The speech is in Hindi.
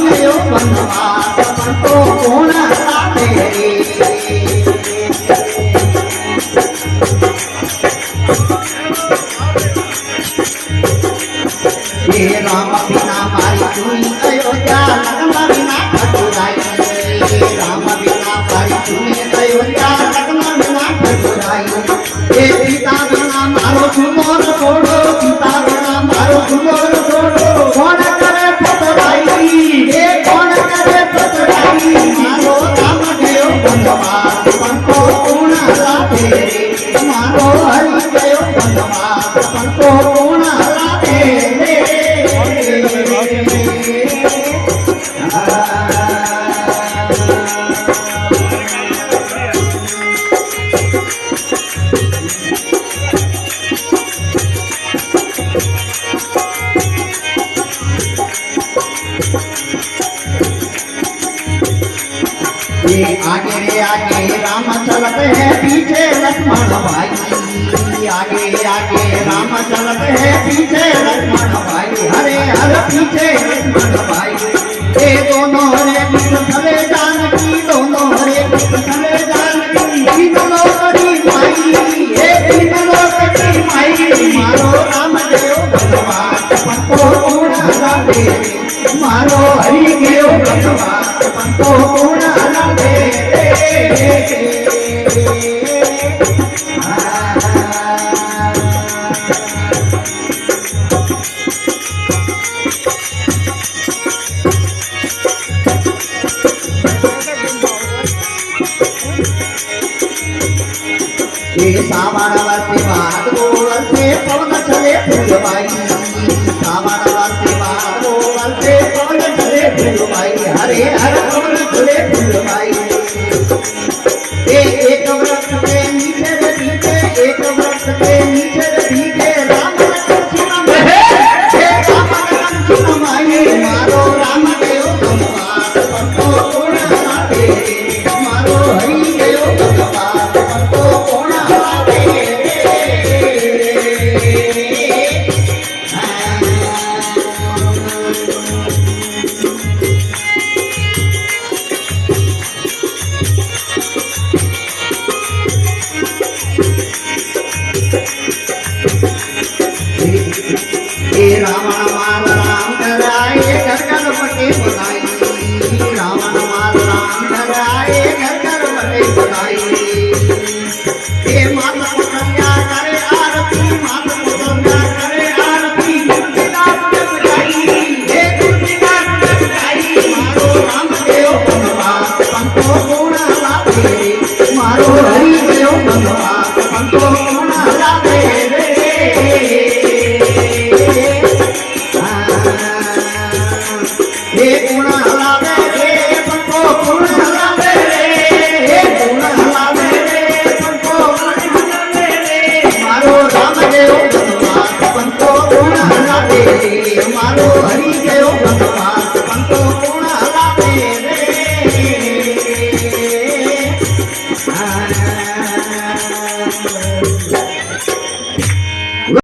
ગયો વનવાસ પણ તો કોણ સાથે રે રામ વિના મારી જૂની અયોધ્યા લગ્ન વિના ખટુરાઈ રામ વિના મારી જૂની અયોધ્યા લગ્ન વિના ખટુરાઈ એ પિતા ગણા મારો જૂનો છોડો પિતા ગણા મારો જૂનો છોડો કોણ કરે પતરાઈ એ કોણ કરે પતરાઈ મારો રામ ગયો વનવાસ પણ તો કોણ સાથે મારો હરી ગયો વનવાસ પણ તો કોણ સાથે आगे रे आगे राम चलत है पीछे लक्ष्मण भाई आगे आगे राम चलत है पीछे लक्ष्मण भाई हरे हर पीछे लक्ष्मण भाई ये दोनों रे चले जानकी दोनों रे चले जानकी तीनों करी माई ये तीनों करी माई मारो राम गयो वनवास पंतो कोण लागे मारो हरि गयो वनवास पंतो कोण लागे सावन वर्षे भादो वर्षे पवन चले फूलबाई सावन वर्षे भादो वर्षे पवन चले फूलबाई हरे हर पवन चले फूलबाई एक वृक्ष के नीचे रे पीछे एक वृक्ष के नीचे रे पीछे राम लक्ष्मण हे राम लक्ष्मण माई मारो राम गयो वनवास पंतो कोण लागे मारो हरि गयो वनवास पंतो कोण रावण मार राम कराए घर घर बटे बनाई रावण मार राम कराए घर घर बटे बनाई हे माता